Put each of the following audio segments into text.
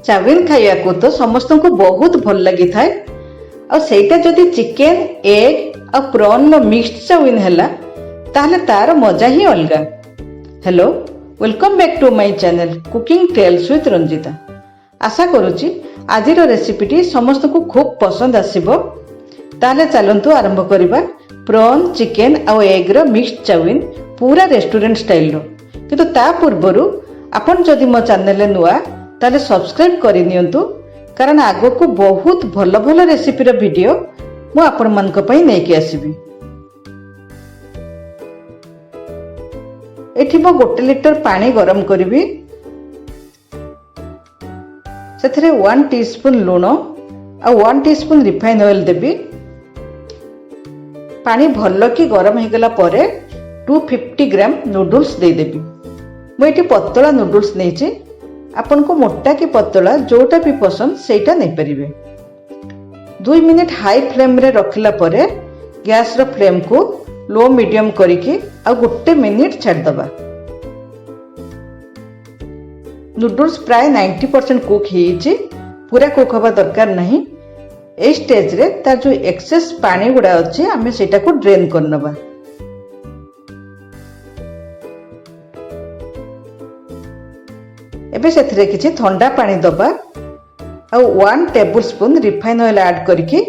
Chowmein खाइया को तो समस्त को बहुत भल लगी थाए और सेटा जदि चिकेन एग और प्रॉन रो मिक्स्ड चाउमिन हैला ताहले तार मजा ही अलगा। Hello welcome back to my channel cooking tales with Ranjita. आशा करूची आजिर रेसिपीटी समस्त को खूब पसंद आसिबो। ताहले चलंतु आरंभ करिबा प्रॉन चिकेन और एग रो मिक्स्ड चाउमिन पूरा रेस्टोरेंट स्टाइल रो। किंतु ता पूर्वरु आपण जदि मो चैनल नुआ ताले सब्सक्राइब करि नियंतु कारण आगो को बहुत भल भल रेसिपी रो वीडियो मु आपण मानक पई नै के आसीबी। एठी मो 1 लिटर पानी गरम करिवि। सेथरे 1 टीस्पून लूण और 1 टीस्पून रिफाइन ऑयल देबी। पानी भल कि गरम हो गला परे 250 ग्राम नूडल्स दे देबी। मु एठी पतला नूडल्स नेछि, आपन को मोटा कि पतला जोटा भी पसंद सेटा नहीं परिवे। 2 मिनिट हाई फ्लेम रे रखिला परे गैस रो फ्लेम को लो मीडियम करिके आ 1 मिनिट छाड़ दबा। नूडल्स प्राय 90% कुक हेछि, पूरा कुक हवा दरकार नहीं। ए स्टेज रे तार जो एक्सेस पानी गुडा अछि आमे सेटा को ड्रेन करनबा। एबे सेथरे किछि ठंडा पानी दबा और 1 table spoon refine oil add करके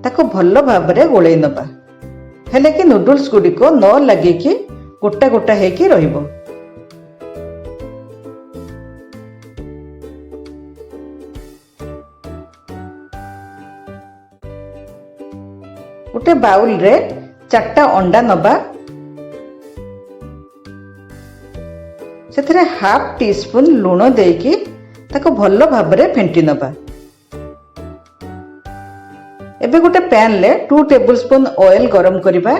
ताको भल्लो भाबरे गोळै नबा। हेले कि नूडल्स गुडी को न लगे कि गोटा गोटा हे कि रहिबो। गोटे बाउल रे 4टा अंडा नबा। सेथरे हाफ टी स्पून लूण देकी ताको भल्लो भाबरे फेंटी नबा। एबे गोटे पैन ले 2 टेबल स्पून ऑयल गरम करिबा।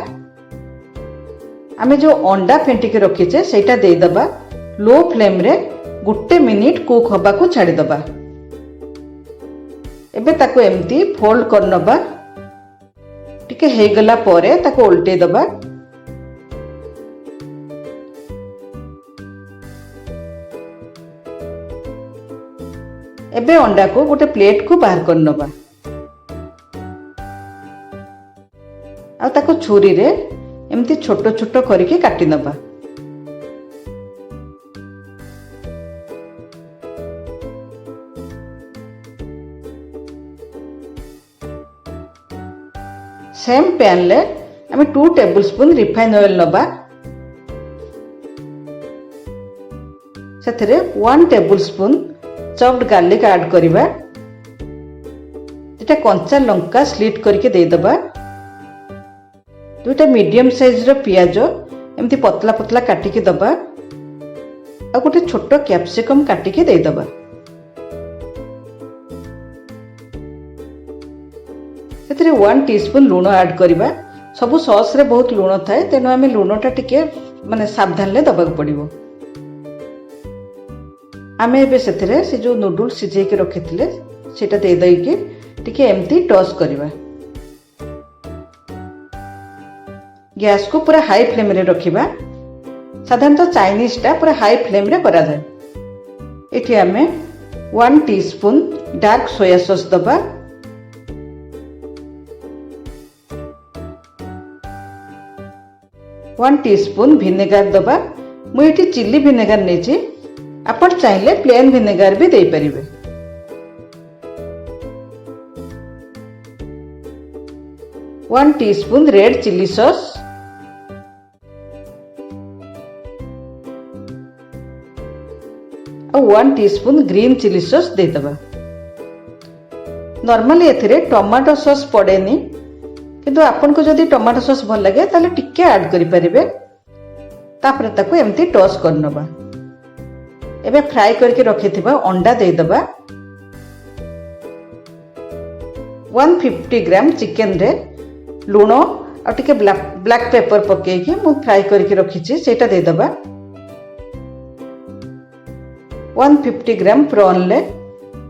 आमे जो अंडा फेंटी के रखिचे सेटा दे दबा। लो फ्लेम रे 1 मिनिट कुक हबा को छाड़ी दबा। एबे ताको एम्ति फोल्ड कर नबा। टिके हे गला परे ताको उल्टे दबा। एबे अंडा को गोटे प्लेट को बाहर कर नबा। आ ताको छुरी रे एम्ति छोटो छोटो करके काटी नबा। सेम पैन ले आमे 2 टेबल स्पून रिफाइन ऑयल नबा। सेथरे 1 table spoon chopped garlic add करिबा। एटा कंचा लंका स्लिट करके दे दबा। 2टा मीडियम साइज रो पियाजो एम्ति पतला पतला काटी के दबा। आ गोटे छोटो कैप्सिकम काटी के दे दबा। सेतरे 1 टीस्पून लूण ऐड करिबा। सब सॉस रे बहुत लूण थाए तेनो आमे लूणटा टिके माने सावधान ले दबाक पड़िबो। आमे एबे सेथरे से जो नूडल्स सिझे के रखिथिले सेटा दे दई के टिके एम्ति टॉस करिबा। गैस को पूरा हाई फ्लेम रे रखिबा। साधारणतः चाइनीज टा पूरा हाई फ्लेम रे करा जाय। एठी आमे 1 टीस्पून डार्क सोया सॉस दबा। वन टीस्पून विनेगार दबा। मु एठी चिल्ली विनेगार नेछि, आपण चाहिले प्लेन विनेगार भी दे परिबे। One teaspoon red chilli sauce और 1 टीस्पून ग्रीन चिल्ली सॉस दे दबा। नॉर्मली एथिरे टमाटो सॉस पड़ेनी, किंतु आपन को जदी टमाटो सॉस भल लगे ताले टिके ऐड करि परिबे। तापरे ताको एम्ति टॉस करनबा। एबे फ्राई करके रखिथिबा अंडा दे दबा। 150 ग्राम चिकेन रे लूण और टिके ब्लैक पेपर पके कि मु फ्राई करके रखिछि सेटा दे दबा। 150 ग्राम प्रॉन ले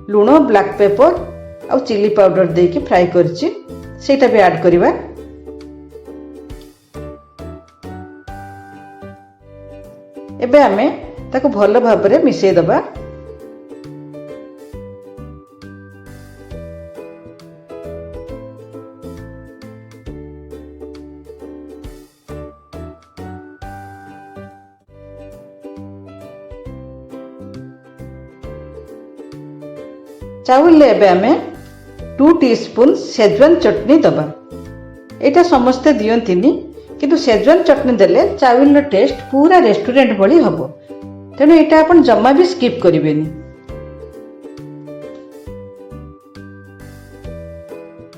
लूण ब्लैक पेपर और चिली पाउडर दे के फ्राई करछि सेटा भी ऐड करिबा। एबे आमे ताको भल भाबरे मिसेई दबा। चाउल एबे आमे 2 टीस्पून शेजवान चटनी दबा। एटा समस्ते दियंतिनी किंतु शेजवान चटनी देले चाउल टेस्ट पूरा रेस्टोरेंट भली हबो, तेणु एटा आपण जम्मा भी स्किप करिवेनी।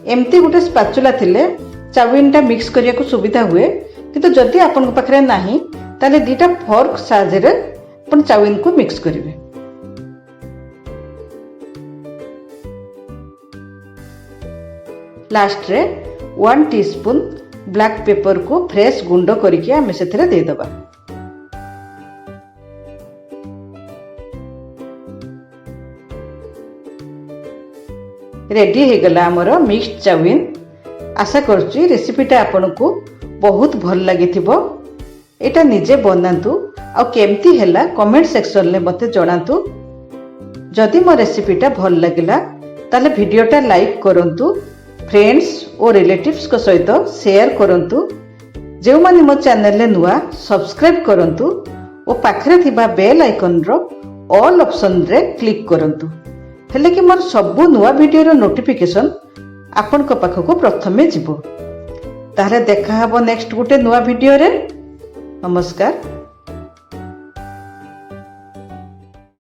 एमती गोटे स्पाचुला थिले चाउमिन टा मिक्स करिया को सुविधा हुए, किंतु जदि आपन पाखरे नाही ताले दीटा फोर्क साहाय्य आपण चाउमिन को मिक्स करिवे। लास्ट रे 1 टीस्पून ब्लैक पेपर को फ्रेश गुंड करिके आमे सेथरे दे दबा। रेडी हे गला हमर मिक्स्ड चाउमिन। आशा करछि रेसिपीटा आपनको बहुत भल लागिथिबो। एटा निजे बनांतु आ केमती हैला कमेंट सेक्शन ले मते जणांतु। जदि मो रेसिपीटा भल लागिला ताले वीडियोटा लाइक करंतु, फ्रेंड्स और रिलेटिव्स को सहित शेयर करंतु। जे माने मो चैनल ले नुआ सब्सक्राइब करंतु और पाखरे थिबा बेल आइकन रो ऑल ऑप्शन रे क्लिक करंतु, हेले कि मोर सबु नुआ वीडियो रो नोटिफिकेशन आपन को पाखको प्रथमे जिवो। ताहले देखा हबो नेक्स्ट गुटे नुआ वीडियो रे। नमस्कार।